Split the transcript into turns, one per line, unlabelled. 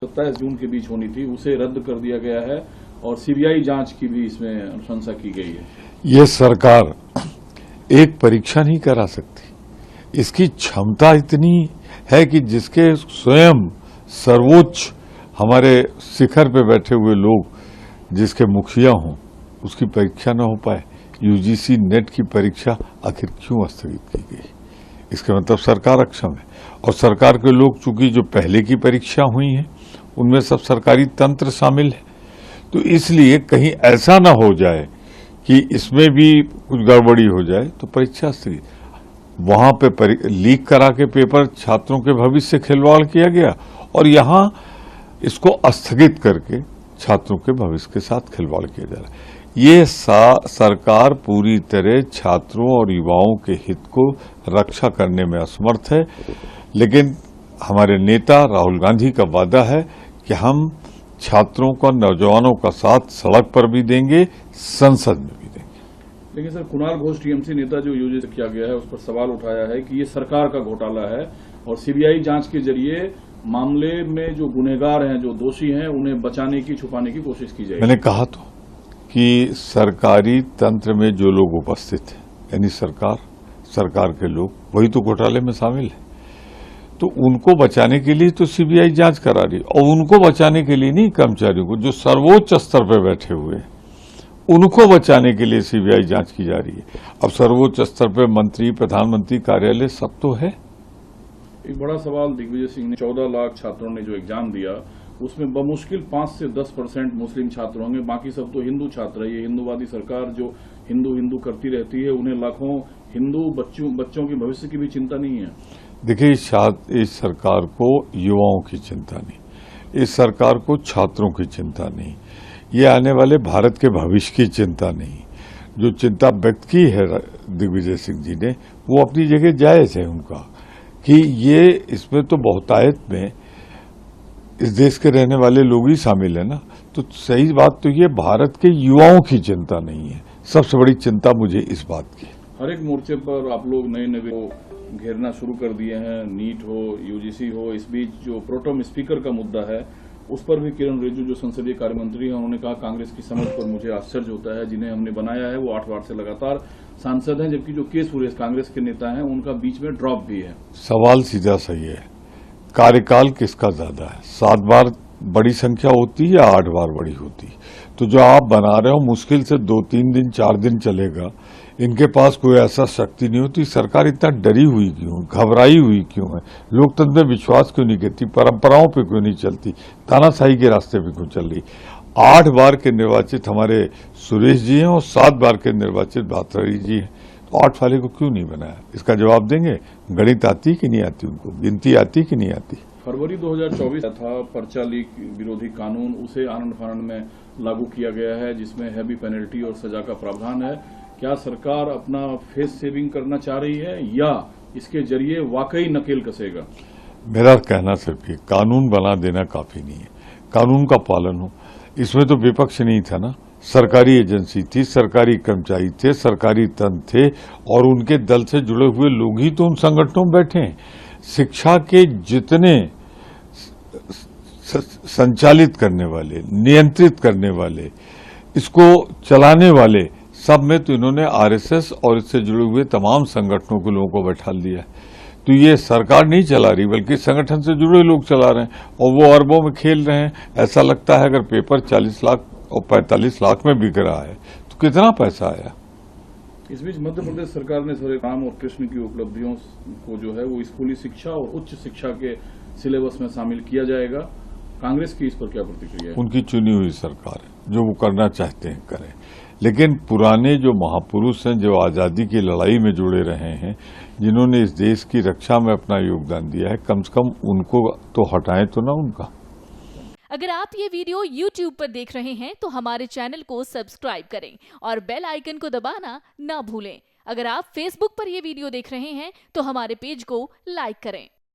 27 जून के बीच होनी थी, उसे रद्द कर दिया गया है और सीबीआई जांच की भी इसमें अनुशंसा की गई है।
ये सरकार एक परीक्षा नहीं करा सकती। इसकी क्षमता इतनी है कि जिसके स्वयं सर्वोच्च हमारे शिखर पे बैठे हुए लोग जिसके मुखिया हों, उसकी परीक्षा न हो पाए। यूजीसी नेट की परीक्षा आखिर क्यों स्थगित की गई? इसका मतलब सरकार अक्षम है। और सरकार के लोग चूंकि जो पहले की परीक्षा हुई है उनमें सब सरकारी तंत्र शामिल है, तो इसलिए कहीं ऐसा ना हो जाए कि इसमें भी कुछ गड़बड़ी हो जाए तो परीक्षा स्थगित। वहां पे लीक करा के पेपर छात्रों के भविष्य से खिलवाड़ किया गया और यहां इसको स्थगित करके छात्रों के भविष्य के साथ खिलवाड़ किया जा रहा है। ये सरकार पूरी तरह छात्रों और युवाओं के हित को रक्षा करने में असमर्थ है। लेकिन हमारे नेता राहुल गांधी का वादा है कि हम छात्रों का, नौजवानों का साथ सड़क पर भी देंगे, संसद में भी देंगे।
लेकिन सर, कुणाल घोष टीएमसी नेता जो यूजीसी किया गया है उस पर सवाल उठाया है कि ये सरकार का घोटाला है और सीबीआई जांच के जरिए मामले में जो गुनहगार हैं, जो दोषी हैं, उन्हें बचाने की, छुपाने की कोशिश की जाएगी।
मैंने कहा तो कि सरकारी तंत्र में जो लोग उपस्थित हैं, यानी सरकार के लोग, वही तो घोटाले में शामिल है। तो उनको बचाने के लिए तो सीबीआई जांच करा रही, और उनको बचाने के लिए नहीं, कर्मचारियों को जो सर्वोच्च स्तर पर बैठे हुए हैं उनको बचाने के लिए सीबीआई जांच की जा रही है। अब सर्वोच्च स्तर पर मंत्री, प्रधानमंत्री कार्यालय सब तो है।
एक बड़ा सवाल दिग्विजय सिंह ने, 14 लाख छात्रों ने जो एग्जाम दिया उसमें बमुश्किल 5 से 10% मुस्लिम छात्र होंगे, बाकी सब तो हिंदू छात्र है। ये हिंदूवादी सरकार जो हिंदू करती रहती है, उन्हें लाखों हिंदू बच्चों के भविष्य की भी चिंता नहीं है।
देखिए, इस सरकार को युवाओं की चिंता नहीं, इस सरकार को छात्रों की चिंता नहीं, ये आने वाले भारत के भविष्य की चिंता नहीं। जो चिंता व्यक्त की है दिग्विजय सिंह जी ने, वो अपनी जगह जायज है उनका, कि ये इसमें तो बहुतायत में इस देश के रहने वाले लोग ही शामिल है ना। तो सही बात तो ये भारत के युवाओं की चिंता नहीं है। सबसे बड़ी चिंता मुझे इस बात की।
हर एक मोर्चे पर आप लोग नए को घेरना शुरू कर दिए हैं, नीट हो, यूजीसी हो। इस बीच जो प्रोटेम स्पीकर का मुद्दा है उस पर भी किरण रिजिजू जो संसदीय कार्य मंत्री हैं, उन्होंने कहा कांग्रेस की समझ पर मुझे आश्चर्य होता है। जिन्हें हमने बनाया है वो 8 बार से लगातार सांसद हैं, जबकि जो के सुरेश कांग्रेस के नेता हैं उनका बीच में ड्रॉप भी है।
सवाल सीधा सही है, कार्यकाल किसका ज्यादा है? 7 बार बड़ी संख्या होती है या 8 बार बड़ी होती? तो जो आप बना रहे हो मुश्किल से 2-3 दिन 4 दिन चलेगा। इनके पास कोई ऐसा शक्ति नहीं होती। सरकार इतना डरी हुई क्यों, घबराई हुई क्यों है? लोकतंत्र में विश्वास क्यों नहीं करती? परंपराओं पे क्यों नहीं चलती? तानाशाही के रास्ते पे क्यों चल रही? 8 बार के निर्वाचित हमारे सुरेश जी हैं और 7 बार के निर्वाचित भातृ जी हैं, तो 8 वाले को क्यों नहीं बनाया? इसका जवाब देंगे। गणित आती कि नहीं आती उनको? गिनती आती कि नहीं आती?
फरवरी 2024 था पर्चा लीक विरोधी कानून, उसे आनंद फानंद में लागू किया गया है, जिसमें हैवी पेनल्टी और सजा का प्रावधान है। क्या सरकार अपना फेस सेविंग करना चाह रही है या इसके जरिए वाकई नकेल कसेगा?
मेरा कहना सिर्फ ये, कानून बना देना काफी नहीं है, कानून का पालन हो। इसमें तो विपक्ष नहीं था ना, सरकारी एजेंसी थी, सरकारी कर्मचारी थे, सरकारी तंत्र थे और उनके दल से जुड़े हुए लोग ही तो उन संगठनों में बैठे हैं। शिक्षा के जितने संचालित करने वाले, नियंत्रित करने वाले, इसको चलाने वाले, सब में तो इन्होंने आरएसएस और इससे जुड़े हुए तमाम संगठनों के लोगों को बैठा लिया है। तो ये सरकार नहीं चला रही, बल्कि संगठन से जुड़े लोग चला रहे हैं और वो अरबों में खेल रहे हैं। ऐसा लगता है अगर पेपर 40 लाख और 45 लाख में बिक रहा है तो कितना पैसा आया?
इस बीच मध्य प्रदेश सरकार ने सूर्य राम और कृष्ण की उपलब्धियों को जो है वो स्कूली शिक्षा और उच्च शिक्षा के सिलेबस में शामिल किया जाएगा। कांग्रेस की इस पर क्या प्रतिक्रिया है?
उनकी चुनी हुई सरकार है, जो वो करना चाहते हैं करें। लेकिन पुराने जो महापुरुष हैं, जो आजादी की लड़ाई में जुड़े रहे हैं, जिन्होंने इस देश की रक्षा में अपना योगदान दिया है, कम से कम उनको तो हटाएं तो ना उनका।
अगर आप ये वीडियो YouTube पर देख रहे हैं तो हमारे चैनल को सब्सक्राइब करें और बेल आइकन को दबाना ना भूलें। अगर आप Facebook पर ये वीडियो देख रहे हैं तो हमारे पेज को लाइक करें।